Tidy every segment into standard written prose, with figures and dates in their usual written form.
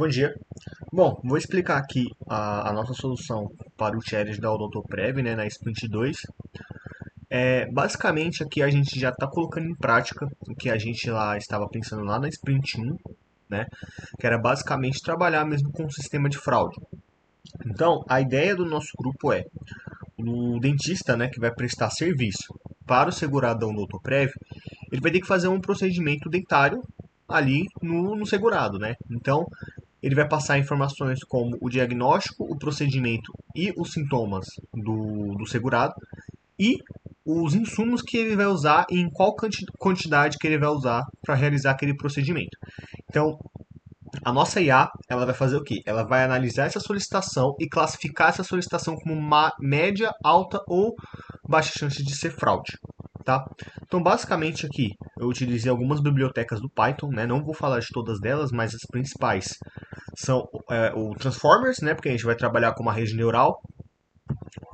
Bom dia. Bom, vou explicar aqui a nossa solução para o challenge da Odontoprev, né, na Sprint 2. Basicamente aqui a gente já está colocando em prática o que a gente lá estava pensando lá na Sprint 1, né, que era basicamente trabalhar mesmo com o sistema de fraude. Então, a ideia do nosso grupo é o dentista, né, que vai prestar serviço para o seguradão do Odontoprev, ele vai ter que fazer um procedimento dentário ali no segurado, né? Então, ele vai passar informações como o diagnóstico, o procedimento e os sintomas do segurado e os insumos que ele vai usar e em qual quantidade que ele vai usar para realizar aquele procedimento. Então, a nossa IA, ela vai fazer o quê? Ela vai analisar essa solicitação e classificar essa solicitação como uma média, alta ou baixa chance de ser fraude. Tá? Então, basicamente aqui, eu utilizei algumas bibliotecas do Python, né? Não vou falar de todas delas, mas as principais são o Transformers, né? Porque a gente vai trabalhar com uma rede neural.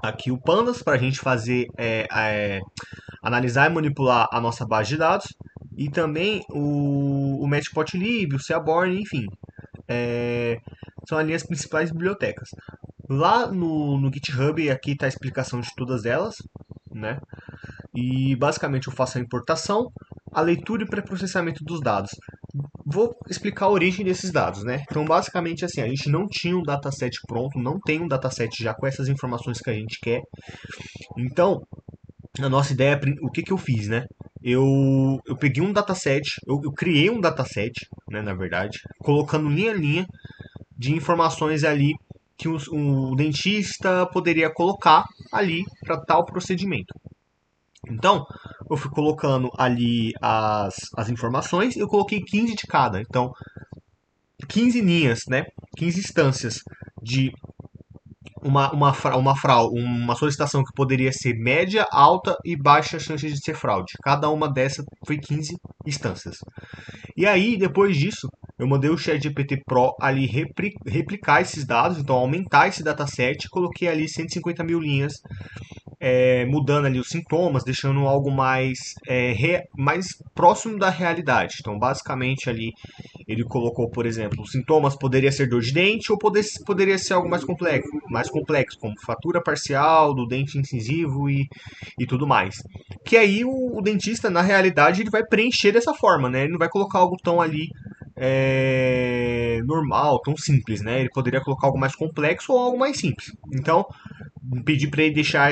Aqui o Pandas, para a gente fazer analisar e manipular a nossa base de dados. E também o Matplotlib, o Seaborn, enfim. É, são ali as principais bibliotecas. Lá no GitHub, aqui está a explicação de todas elas, né? E basicamente eu faço a importação, a leitura e pré-processamento dos dados. Vou explicar a origem desses dados, né? Então, basicamente assim, a gente não tinha um dataset pronto, não tem um dataset já com essas informações que a gente quer. Então, a nossa ideia, o que eu fiz, né? Eu peguei um dataset, eu criei um dataset, né, na verdade, colocando linha a linha de informações ali que o dentista poderia colocar ali para tal procedimento. Então, eu fui colocando ali as informações e eu coloquei 15 de cada. Então, 15 linhas, né? 15 instâncias de uma solicitação que poderia ser média, alta e baixa chance de ser fraude. Cada uma dessas foi 15 instâncias. E aí, depois disso, eu mandei o ChatGPT Pro ali replicar esses dados, então aumentar esse dataset, coloquei ali 150 mil linhas mudando ali os sintomas, deixando algo mais próximo da realidade. Então, basicamente ali ele colocou, por exemplo, os sintomas poderia ser dor de dente ou poderia ser algo mais complexo, como fratura parcial do dente incisivo e tudo mais. Que aí o dentista, na realidade, ele vai preencher dessa forma, né? Ele não vai colocar algo tão ali normal, tão simples, né? Ele poderia colocar algo mais complexo ou algo mais simples. Então, pedir para ele deixar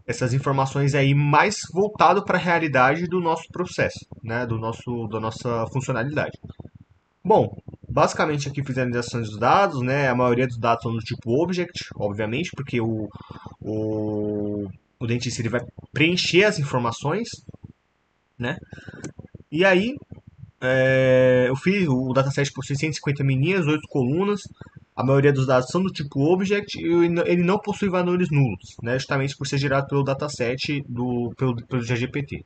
essas informações aí mais voltado para a realidade do nosso processo, né? Da nossa funcionalidade. Bom, basicamente aqui fiz a analisação dos dados, né? A maioria dos dados são do tipo object, obviamente, porque o, o dentista ele vai preencher as informações, né? E aí eu fiz o dataset possui 150 meninas, 8 colunas. A maioria dos dados são do tipo object e ele não possui valores nulos, né? Justamente por ser gerado pelo dataset pelo GPT.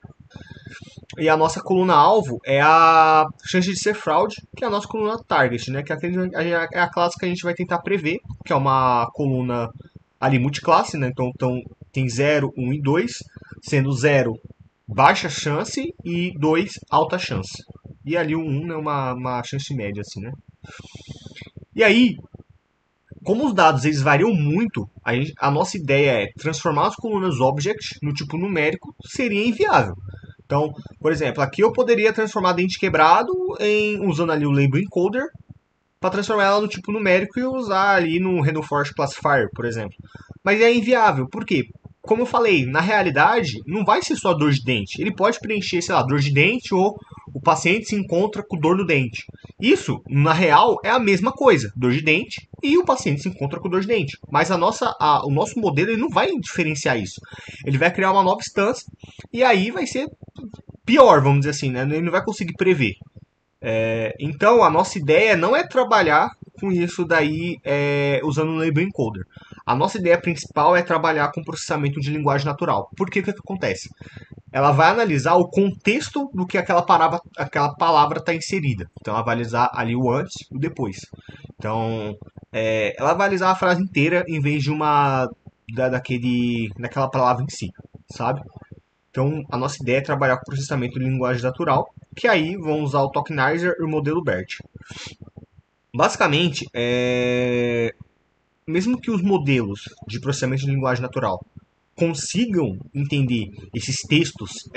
E a nossa coluna alvo é a chance de ser fraude, que é a nossa coluna target, né? Que é a classe que a gente vai tentar prever, que é uma coluna ali multiclasse, né? Então tem 0, 1 e 2, sendo 0 baixa chance e 2 alta chance. E ali o 1 é uma chance média, assim, né? E aí, como os dados eles variam muito, a nossa ideia é transformar as colunas object no tipo numérico seria inviável. Então, por exemplo, aqui eu poderia transformar dente quebrado usando ali o label encoder para transformar ela no tipo numérico e usar ali no Random Forest Classifier, por exemplo. Mas é inviável, por quê? Como eu falei, na realidade, não vai ser só dor de dente. Ele pode preencher, sei lá, dor de dente ou o paciente se encontra com dor no dente. Isso, na real, é a mesma coisa. Dor de dente e o paciente se encontra com dor de dente. Mas o nosso modelo ele não vai diferenciar isso. Ele vai criar uma nova instância e aí vai ser pior, vamos dizer assim, né? Ele não vai conseguir prever. Então, a nossa ideia não é trabalhar com isso daí usando o label encoder. A nossa ideia principal é trabalhar com processamento de linguagem natural. Porque o que acontece? Ela vai analisar o contexto do que aquela palavra está inserida. Então, ela vai analisar ali o antes e o depois. Então, ela vai analisar a frase inteira em vez de daquela palavra em si, sabe? Então, a nossa ideia é trabalhar com processamento de linguagem natural, que aí vão usar o Tokenizer e o modelo BERT. Basicamente, mesmo que os modelos de processamento de linguagem natural consigam entender esses textos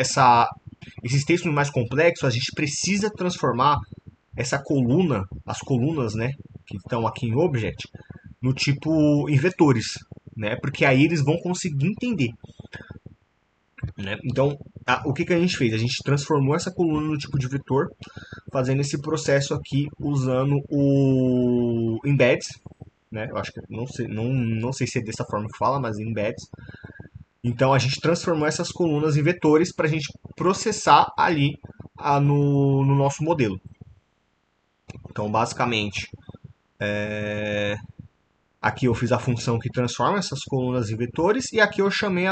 mais complexos, a gente precisa transformar essa coluna, as colunas, né, que estão aqui em Object, no tipo em vetores, né, porque aí eles vão conseguir entender, né. Então, o que a gente fez? A gente transformou essa coluna no tipo de vetor, fazendo esse processo aqui usando o embeds, né? Eu acho que não sei se é dessa forma que fala, mas embeds. Então a gente transformou essas colunas em vetores para a gente processar ali no nosso modelo. Então basicamente aqui eu fiz a função que transforma essas colunas em vetores e aqui eu chamei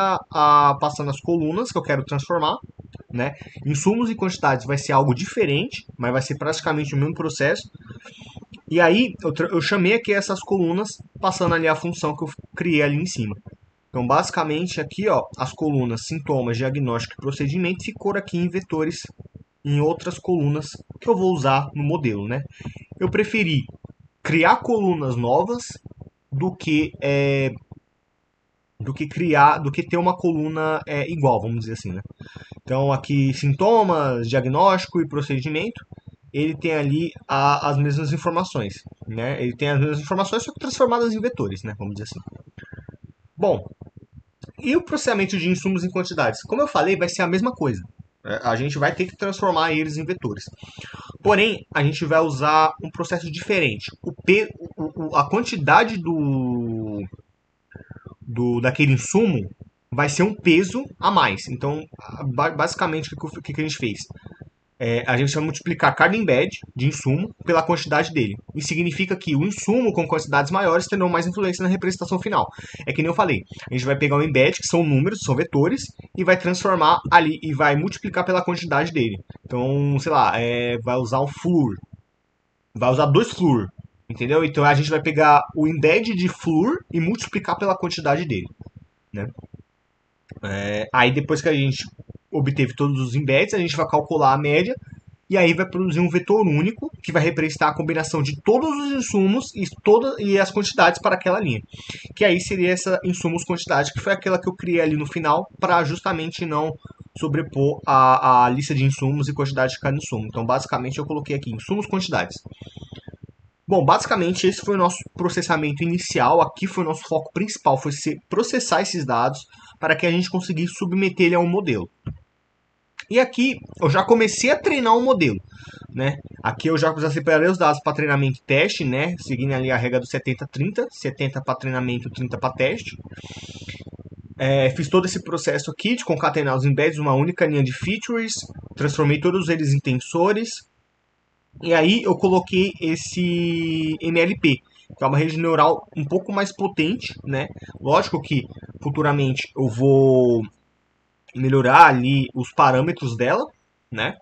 passando as colunas que eu quero transformar, né? Insumos e quantidades vai ser algo diferente, mas vai ser praticamente o mesmo processo. E aí eu chamei aqui essas colunas passando ali a função que eu criei ali em cima. Então, basicamente, aqui, ó, as colunas sintomas, diagnóstico e procedimento ficou aqui em vetores em outras colunas que eu vou usar no modelo, né? Eu preferi criar colunas novas do que do que ter uma coluna igual, vamos dizer assim, né? Então, aqui sintomas, diagnóstico e procedimento, ele tem ali as mesmas informações, né? Ele tem as mesmas informações, só que transformadas em vetores, né? Vamos dizer assim. Bom, e o processamento de insumos em quantidades? Como eu falei, vai ser a mesma coisa. A gente vai ter que transformar eles em vetores. Porém, a gente vai usar um processo diferente. A quantidade daquele insumo vai ser um peso a mais. Então, basicamente, o que a gente fez? A gente vai multiplicar cada embed de insumo pela quantidade dele. Isso significa que o insumo com quantidades maiores terão mais influência na representação final. É que nem eu falei, a gente vai pegar o embed, que são números, são vetores, e vai transformar ali e vai multiplicar pela quantidade dele. Então, sei lá, vai usar um flur, vai usar dois flur, entendeu? Então a gente vai pegar o embed de flur e multiplicar pela quantidade dele, né? Aí depois que a gente obteve todos os embeds, a gente vai calcular a média e aí vai produzir um vetor único que vai representar a combinação de todos os insumos e as quantidades para aquela linha. Que aí seria essa insumos quantidade, que foi aquela que eu criei ali no final para justamente não sobrepor a lista de insumos e quantidade de cada insumo. Então, basicamente, eu coloquei aqui insumos quantidades. Bom, basicamente esse foi o nosso processamento inicial. Aqui foi o nosso foco principal, foi processar esses dados para que a gente conseguisse submeter ele a um modelo. E aqui eu já comecei a treinar um modelo, né? Aqui eu já separei os dados para treinamento e teste, né? Seguindo ali a regra do 70-30, 70 para treinamento, 30 para teste. Fiz todo esse processo aqui de concatenar os embeds numa única linha de features, transformei todos eles em tensores, e aí eu coloquei esse MLP, que é uma rede neural um pouco mais potente, né? Lógico que futuramente eu vou melhorar ali os parâmetros dela, né?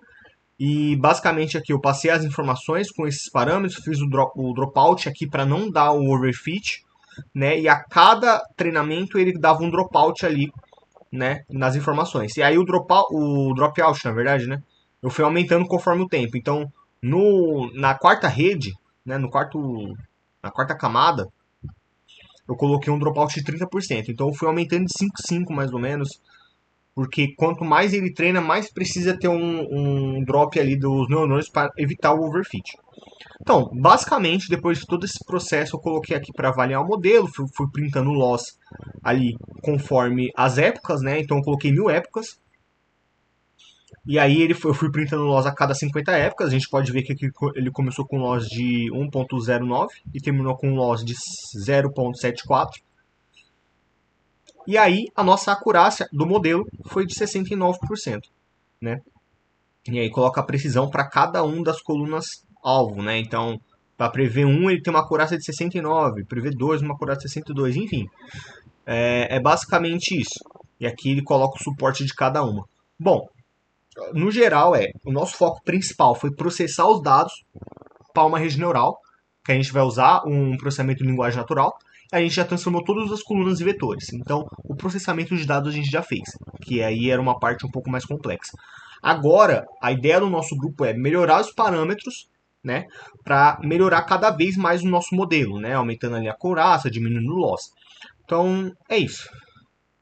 E basicamente aqui eu passei as informações com esses parâmetros, fiz o dropout aqui para não dar o overfit, né? E a cada treinamento ele dava um dropout ali, né? Nas informações. E aí o dropout, na verdade, né? Eu fui aumentando conforme o tempo. Então, na quarta rede, né? Na quarta camada, eu coloquei um dropout de 30%. Então, eu fui aumentando de 5,5 mais ou menos, porque quanto mais ele treina, mais precisa ter um drop ali dos neurônios para evitar o overfit. Então, basicamente, depois de todo esse processo, eu coloquei aqui para avaliar o modelo, fui printando o loss ali conforme as épocas, né? Então, eu coloquei 1000 épocas. E aí eu fui printando o loss a cada 50 épocas. A gente pode ver que aqui ele começou com um loss de 1.09 e terminou com um loss de 0.74. E aí a nossa acurácia do modelo foi de 69%, né? E aí coloca a precisão para cada um das colunas alvo, né? Então, para prever 1 ele tem uma acurácia de 69, prever 2 uma acurácia de 62, enfim. É basicamente isso. E aqui ele coloca o suporte de cada uma. Bom, no geral o nosso foco principal foi processar os dados para uma rede neural, que a gente vai usar um processamento de linguagem natural. A gente já transformou todas as colunas em vetores. Então, o processamento de dados a gente já fez, que aí era uma parte um pouco mais complexa. Agora, a ideia do nosso grupo é melhorar os parâmetros, né, para melhorar cada vez mais o nosso modelo, né, aumentando ali a couraça, diminuindo o loss. Então, é isso.